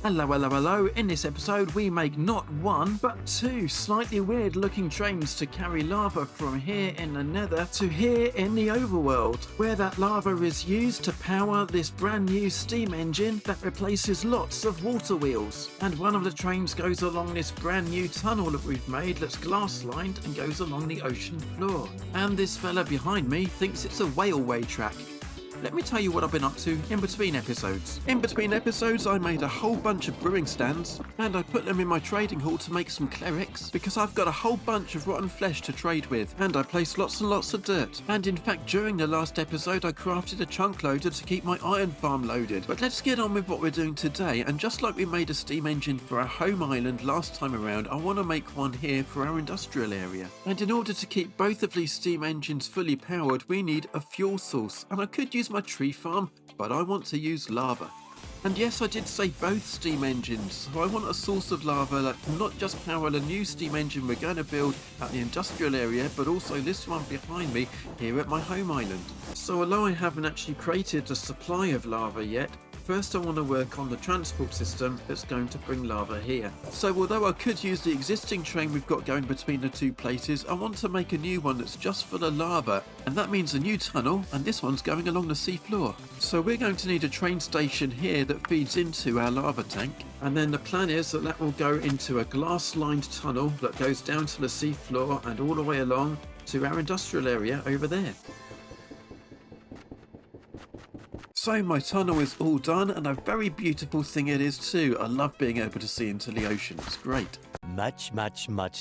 Hello, hello, hello. In this episode, we make not one, but two slightly weird looking trains to carry lava from here in the nether to here in the overworld, where that lava is used to power this brand new steam engine that replaces lots of water wheels. And one of the trains goes along this brand new tunnel that we've made that's glass lined and goes along the ocean floor. And this fella behind me thinks it's a whaleway track. Let me tell you what I've been up to in between episodes. In between episodes, I made a whole bunch of brewing stands, and I put them in my trading hall to make some clerics, because I've got a whole bunch of rotten flesh to trade with, and I placed lots and lots of dirt. And in fact, during the last episode, I crafted a chunk loader to keep my iron farm loaded. But let's get on with what we're doing today, and just like we made a steam engine for our home island last time around, I want to make one here for our industrial area. And in order to keep both of these steam engines fully powered, we need a fuel source, and I could use my tree farm, but I want to use lava. And yes, I did say both steam engines, so I want a source of lava that can not just power the new steam engine we're going to build at the industrial area, but also this one behind me here at my home island. So although I haven't actually created a supply of lava yet, first I want to work on the transport system that's going to bring lava here. So although I could use the existing train we've got going between the two places, I want to make a new one that's just full of lava, and that means a new tunnel, and this one's going along the sea floor. So we're going to need a train station here that feeds into our lava tank, and then the plan is that that will go into a glass lined tunnel that goes down to the sea floor and all the way along to our industrial area over there. So my tunnel is all done, and a very beautiful thing it is too. I love being able to see into the ocean. It's great. Much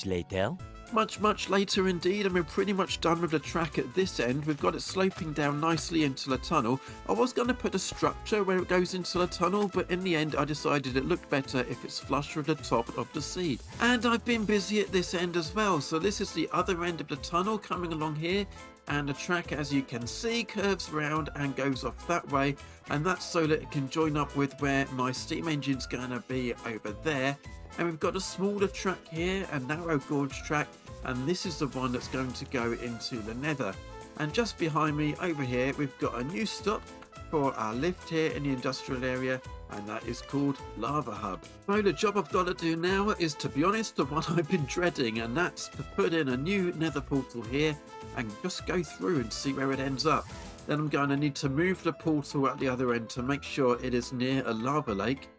later. Much later indeed, and we're pretty much done with the track at this end. We've got it sloping down nicely into the tunnel. I was going to put a structure where it goes into the tunnel, but in the end I decided it looked better if it's flush with the top of the sea. And I've been busy at this end as well, so this is the other end of the tunnel coming along here. And the track, as you can see, curves round and goes off that way, and that's so that it can join up with where my steam engine's going to be over there. And we've got a smaller track here, a narrow gorge track, and this is the one that's going to go into the nether. And just behind me over here we've got a new stop for our lift here in the industrial area, and that is called Lava Hub. So the job I've got to do now is, to be honest, the one I've been dreading, and that's to put in a new nether portal here and just go through and see where it ends up. Then I'm going to need to move the portal at the other end to make sure it is near a lava lake.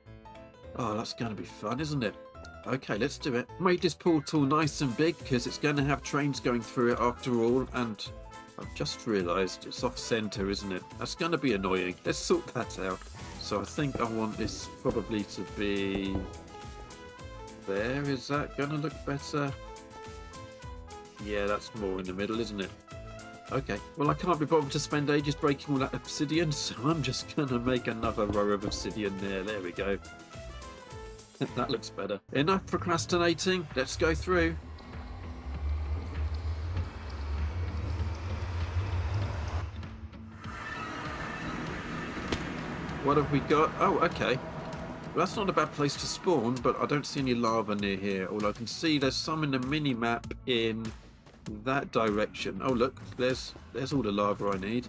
Oh, that's going to be fun, isn't it? Okay, let's do it. Made this portal nice and big because it's going to have trains going through it after all, and I've just realised it's off centre, isn't it? That's going to be annoying. Let's sort that out. So I think I want this probably to be there. Is that going to look better? Yeah, that's more in the middle, isn't it? Okay, well I can't be bothered to spend ages breaking all that obsidian, so I'm just going to make another row of obsidian there. There we go. That looks better. Enough procrastinating, let's go through. What have we got? Oh, okay. Well, that's not a bad place to spawn, but I don't see any lava near here. All I can see, there's some in the mini-map in that direction. Oh, look, there's all the lava I need.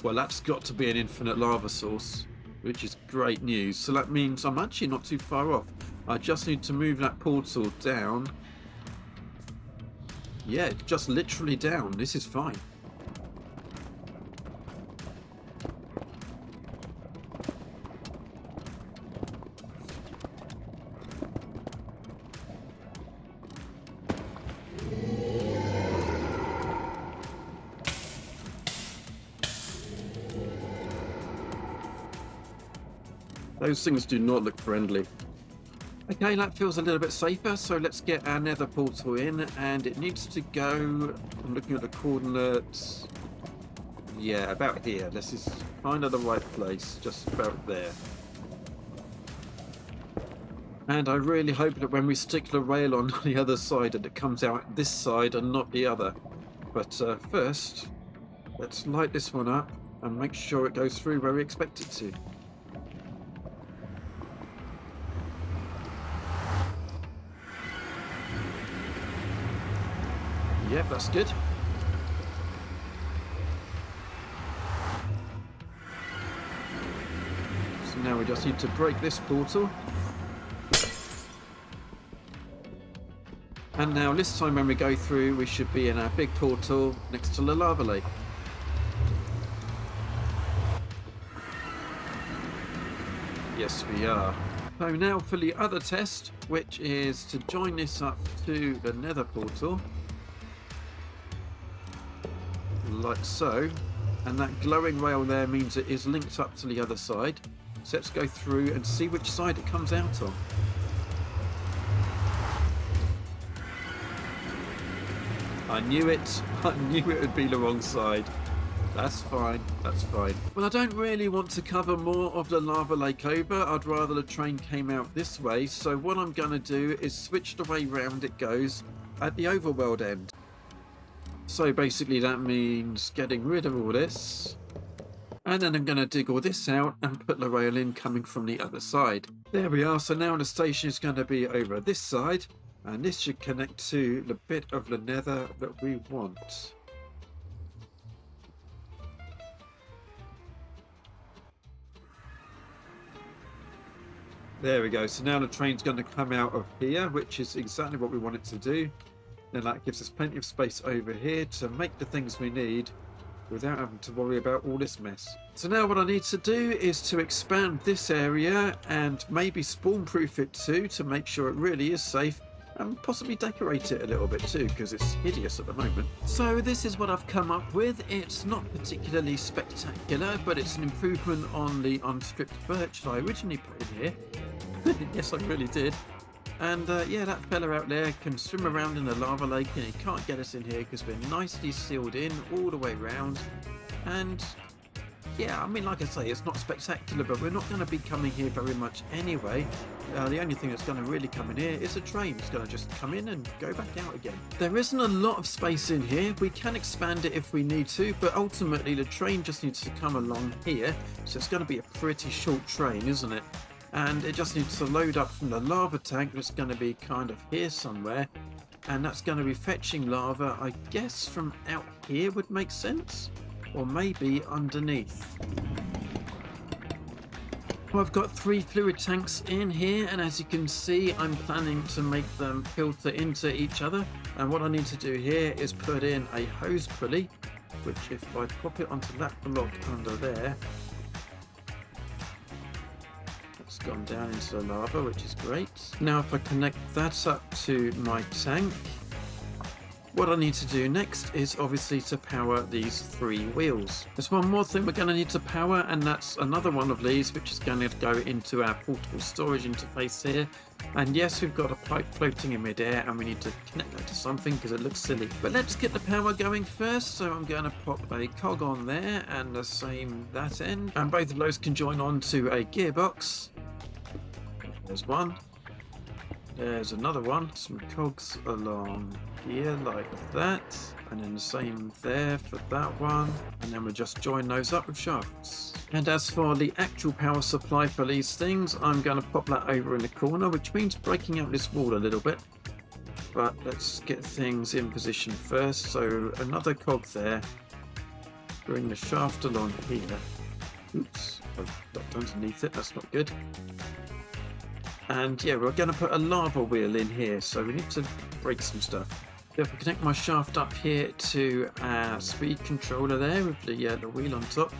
Well, that's got to be an infinite lava source, which is great news. So that means I'm actually not too far off. I just need to move that portal down. Yeah, just literally down. This is fine. Those things do not look friendly. Okay, that feels a little bit safer, so let's get our nether portal in, and it needs to go, I'm looking at the coordinates, yeah, about here. Let's just find the right place, just about there. And I really hope that when we stick the rail on the other side, that it comes out this side and not the other. But first, let's light this one up and make sure it goes through where we expect it to. Yep, that's good. So now we just need to break this portal. And now this time when we go through, we should be in our big portal next to the lava lake. Yes, we are. So now for the other test, which is to join this up to the nether portal. Like so. And that glowing rail there means it is linked up to the other side. So let's go through and see which side it comes out on. I knew it. I knew it would be the wrong side. That's fine. That's fine. Well, I don't really want to cover more of the lava lake over. I'd rather the train came out this way. So what I'm going to do is switch the way round it goes at the overworld end. So basically that means getting rid of all this. And then I'm going to dig all this out and put the rail in coming from the other side. There we are. So now the station is going to be over this side. And this should connect to the bit of the nether that we want. There we go. So now the train's going to come out of here, which is exactly what we want it to do. Then that gives us plenty of space over here to make the things we need without having to worry about all this mess. So now what I need to do is to expand this area and maybe spawn-proof it too, to make sure it really is safe, and possibly decorate it a little bit too, because it's hideous at the moment. So this is what I've come up with. It's not particularly spectacular, but it's an improvement on the unstripped birch that I originally put in here. Yes, I really did. And yeah, that fella out there can swim around in the lava lake, and he can't get us in here because we're nicely sealed in all the way around. And yeah, I mean, like I say, it's not spectacular, but we're not going to be coming here very much anyway. The only thing that's going to really come in here is a train. It's going to just come in and go back out again. There isn't a lot of space in here. We can expand it if we need to, but ultimately the train just needs to come along here. So it's going to be a pretty short train, isn't it? And it just needs to load up from the lava tank that's going to be kind of here somewhere. And that's going to be fetching lava, I guess from out here would make sense. Or maybe underneath. Well, I've got 3 fluid tanks in here, and as you can see, I'm planning to make them filter into each other. And what I need to do here is put in a hose pulley, which if I pop it onto that block under there, it's gone down into the lava, which is great. Now if I connect that up to my tank, what I need to do next is obviously to power these 3 wheels. There's one more thing we're going to need to power, and that's another one of these, which is going to go into our portable storage interface here. And yes, we've got a pipe floating in midair, and we need to connect that to something because it looks silly. But let's get the power going first. So I'm going to pop a cog on there, and the same that end. And both of those can join on to a gearbox. There's one. There's another one. Some cogs along here like that, and then the same there for that one, and then we'll just join those up with shafts. And as for the actual power supply for these things, I'm going to pop that over in the corner, which means breaking out this wall a little bit, but let's get things in position first. So another cog there, bring the shaft along here. Oops, I've got underneath it, that's not good. And yeah, we're going to put a lava wheel in here, so we need to break some stuff. If I connect my shaft up here to our speed controller there with the wheel on top,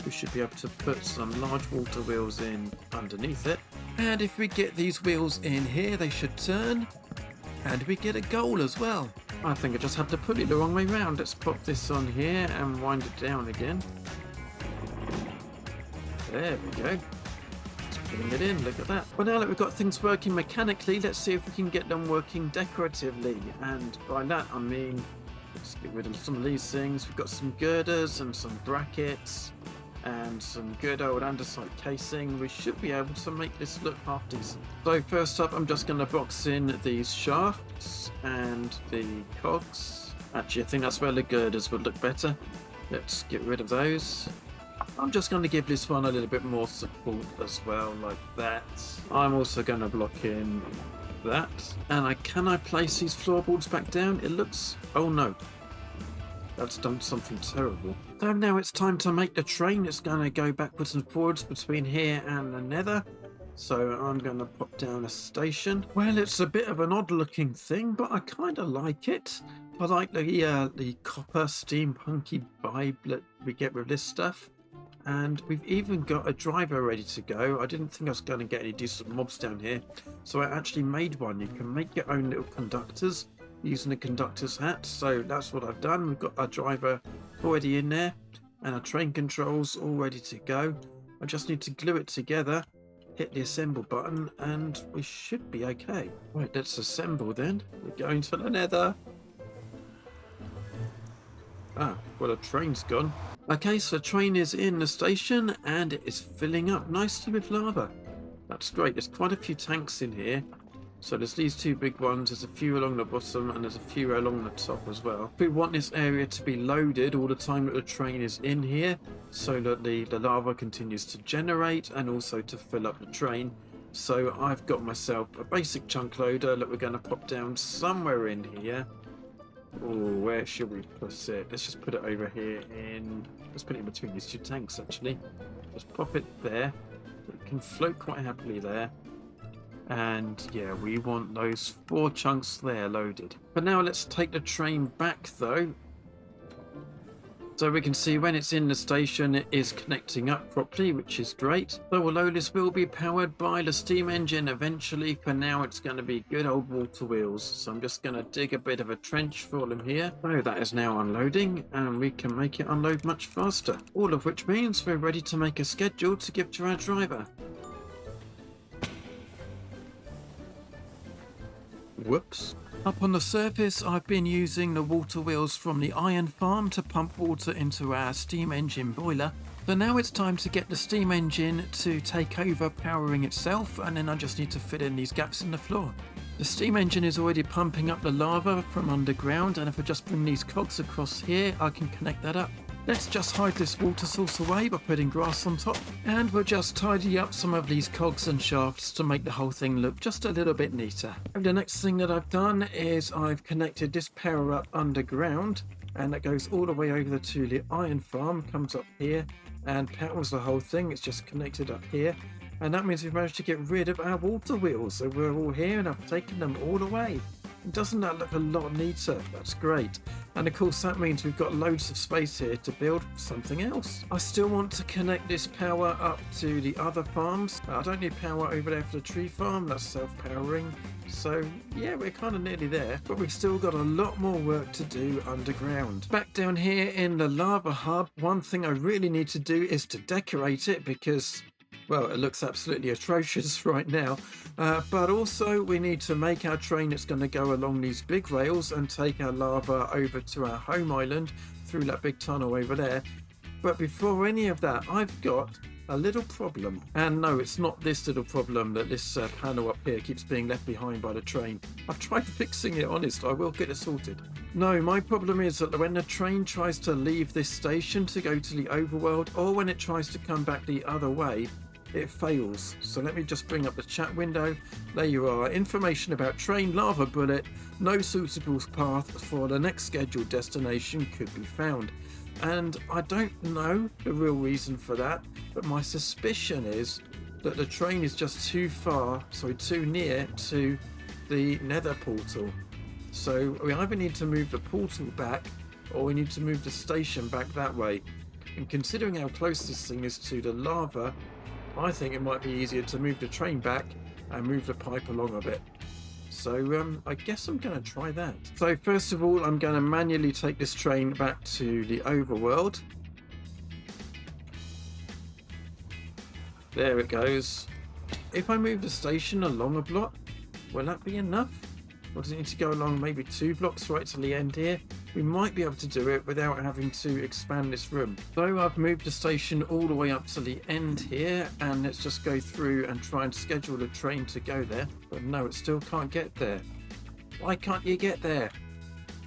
we should be able to put some large water wheels in underneath it. And if we get these wheels in here, they should turn, and we get a goal as well. I think I just had to put it the wrong way round. Let's pop this on here and wind it down again. There we go. Putting it in, look at that. Well, now that we've got things working mechanically, let's see if we can get them working decoratively. And by that I mean, let's get rid of some of these things. We've got some girders and some brackets and some good old andesite casing. We should be able to make this look half decent. So first up, I'm just going to box in these shafts and the cogs. Actually, I think that's where the girders would look better. Let's get rid of those. I'm just going to give this one a little bit more support as well, like that. I'm also going to block in that. And can I place these floorboards back down? It looks... oh no. That's done something terrible. So now it's time to make the train. It's going to go backwards and forwards between here and the Nether. So I'm going to pop down a station. Well, it's a bit of an odd looking thing, but I kind of like it. I like the copper steampunky vibe that we get with this stuff. And we've even got a driver ready to go. I didn't think I was going to get any decent mobs down here, so I actually made one. You can make your own little conductors using a conductor's hat. So that's what I've done. We've got our driver already in there and our train controls all ready to go. I just need to glue it together, hit the assemble button, and we should be okay. Right, let's assemble then. We're going to the Nether. Ah, well, the train's gone. Okay, so the train is in the station and it is filling up nicely with lava. That's great. There's quite a few tanks in here. So there's these two big ones, there's a few along the bottom and there's a few along the top as well. We want this area to be loaded all the time that the train is in here so that the lava continues to generate and also to fill up the train. So I've got myself a basic chunk loader that we're going to pop down somewhere in here. Oh, where should we put it? Let's just put it over here let's put it in between these two tanks actually. Just pop it there. It can float quite happily there. And yeah, we want those 4 chunks there loaded. But now let's take the train back though. So we can see when it's in the station, it is connecting up properly, which is great. So although this will be powered by the steam engine eventually, for now it's going to be good old water wheels. So I'm just going to dig a bit of a trench for them here. So that is now unloading and we can make it unload much faster. All of which means we're ready to make a schedule to give to our driver. Whoops. Up on the surface, I've been using the water wheels from the iron farm to pump water into our steam engine boiler. So now it's time to get the steam engine to take over powering itself, and then I just need to fill in these gaps in the floor. The steam engine is already pumping up the lava from underground, and if I just bring these cogs across here, I can connect that up. Let's just hide this water source away by putting grass on top, and we'll just tidy up some of these cogs and shafts to make the whole thing look just a little bit neater. And the next thing that I've done is I've connected this power up underground, and that goes all the way over to the iron farm, comes up here and powers the whole thing. It's just connected up here, and that means we've managed to get rid of our water wheels. So we're all here and I've taken them all away. Doesn't that look a lot neater? That's great. And of course that means we've got loads of space here to build something else. I still want to connect this power up to the other farms. I don't need power over there for the tree farm, that's self-powering. So yeah, we're kind of nearly there, but we've still got a lot more work to do underground. Back down here in the lava hub, one thing I really need to do is to decorate it because, well, it looks absolutely atrocious right now. But also we need to make our train that's going to go along these big rails and take our lava over to our home island through that big tunnel over there. But before any of that, I've got a little problem. And no, it's not this little problem that this panel up here keeps being left behind by the train. I've tried fixing it, honest, I will get it sorted. No, my problem is that when the train tries to leave this station to go to the overworld, or when it tries to come back the other way, it fails. So let me just bring up the chat window. There you are. Information about train lava bullet. No suitable path for the next scheduled destination could be found. And I don't know the real reason for that, but my suspicion is that the train is just too near to the Nether portal. So we either need to move the portal back or we need to move the station back that way. And considering how close this thing is to the lava, I think it might be easier to move the train back and move the pipe along a bit. So I guess I'm going to try that. So first of all, I'm going to manually take this train back to the overworld. There it goes. If I move the station along a block, will that be enough? Or does it need to go along maybe 2 blocks right to the end here? We might be able to do it without having to expand this room. So I've moved the station all the way up to the end here, and let's just go through and try and schedule the train to go there. But no, it still can't get there. Why can't you get there?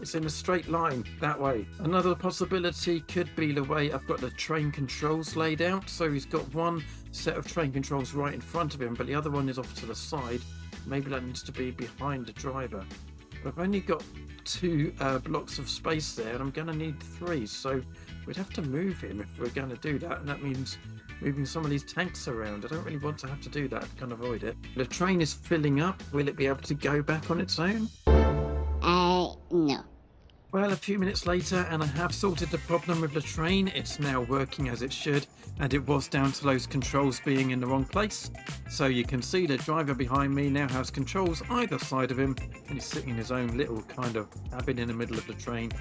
It's in a straight line that way. Another possibility could be the way I've got the train controls laid out. So he's got one set of train controls right in front of him, but the other one is off to the side. Maybe that needs to be behind the driver. But I've only got 2 blocks of space there, and I'm going to need 3. So we'd have to move him if we're going to do that, and that means moving some of these tanks around. I don't really want to have to do that if we can avoid it. The train is filling up. Will it be able to go back on its own? No. Well, a few minutes later, and I have sorted the problem with the train. It's now working as it should, and it was down to those controls being in the wrong place. So you can see the driver behind me now has controls either side of him, and he's sitting in his own little kind of cabin in the middle of the train.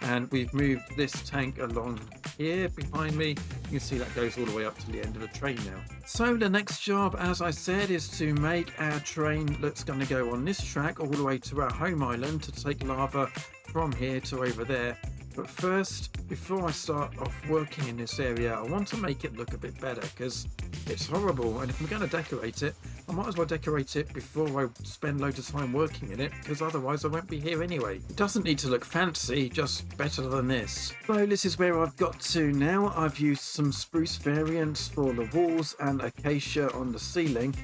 And we've moved this tank along here behind me. You can see that goes all the way up to the end of the train now. So the next job, as I said, is to make our train that's going to go on this track all the way to our home island to take lava from here to over there. But first, before I start off working in this area, I want to make it look a bit better because it's horrible. And if I'm going to decorate it, I might as well decorate it before I spend loads of time working in it, because otherwise I won't be here anyway. It doesn't need to look fancy, just better than this. So this is where I've got to now. I've used some spruce variants for the walls and acacia on the ceiling.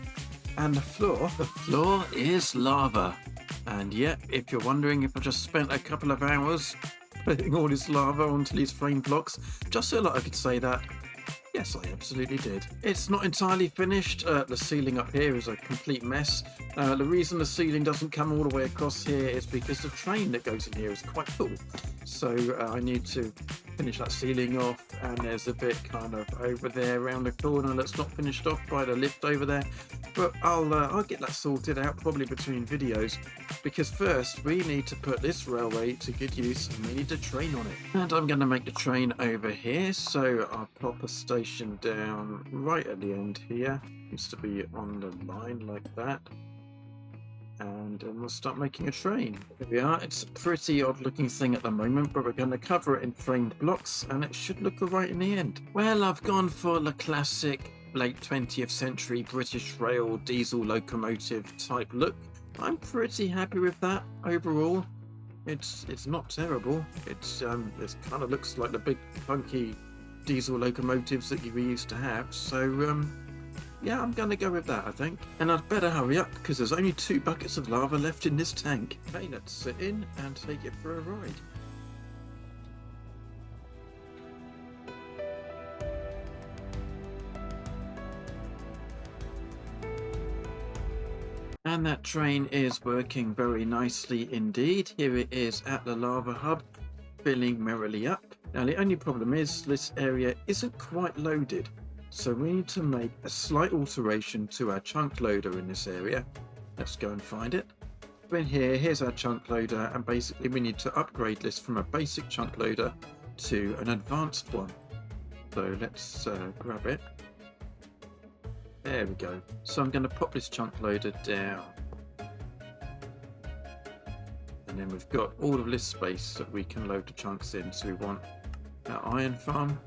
And the floor is lava. And yet, if you're wondering if I just spent a couple of hours putting all this lava onto these frame blocks just so that I could say that, yes, I absolutely did. It's not entirely finished. The ceiling up here is a complete mess. The reason the ceiling doesn't come all the way across here is because the train that goes in here is quite full. So I need to finish that ceiling off, and there's a bit kind of over there around the corner that's not finished off by the lift over there. But I'll get that sorted out probably between videos, because first we need to put this railway to good use and we need a train on it. And I'm going to make the train over here, so I'll pop a station down right at the end here. Needs to be on the line like that. And we'll start making a train. Here we are. It's a pretty odd looking thing at the moment, but we're going to cover it in framed blocks and it should look alright in the end. Well, I've gone for the classic late 20th century British rail diesel locomotive type look. I'm pretty happy with that overall. It's not terrible. It kind of looks like the big funky diesel locomotives that you used to have. So yeah, I'm going to go with that, I think. And I'd better hurry up because there's only 2 buckets of lava left in this tank. Okay, let's sit in and take it for a ride. And that train is working very nicely indeed. Here it is at the lava hub, filling merrily up. Now the only problem is this area isn't quite loaded. So we need to make a slight alteration to our chunk loader in this area. Let's go and find it. In here, here's our chunk loader, and basically we need to upgrade this from a basic chunk loader to an advanced one. So let's grab it. There we go. So I'm going to pop this chunk loader down. And then we've got all of this space that we can load the chunks in. So we want our iron farm.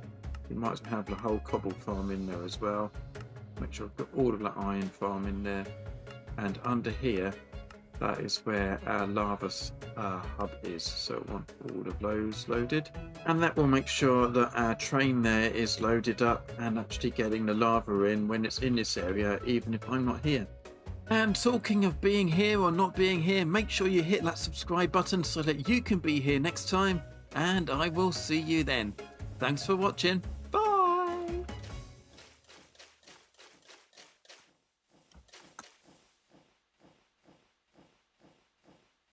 We might as well have the whole cobble farm in there as well. Make sure I've got all of that iron farm in there. And under here, that is where our lava hub is. So I want all of those loaded. And that will make sure that our train there is loaded up and actually getting the lava in when it's in this area, even if I'm not here. And talking of being here or not being here, make sure you hit that subscribe button so that you can be here next time. And I will see you then. Thanks for watching.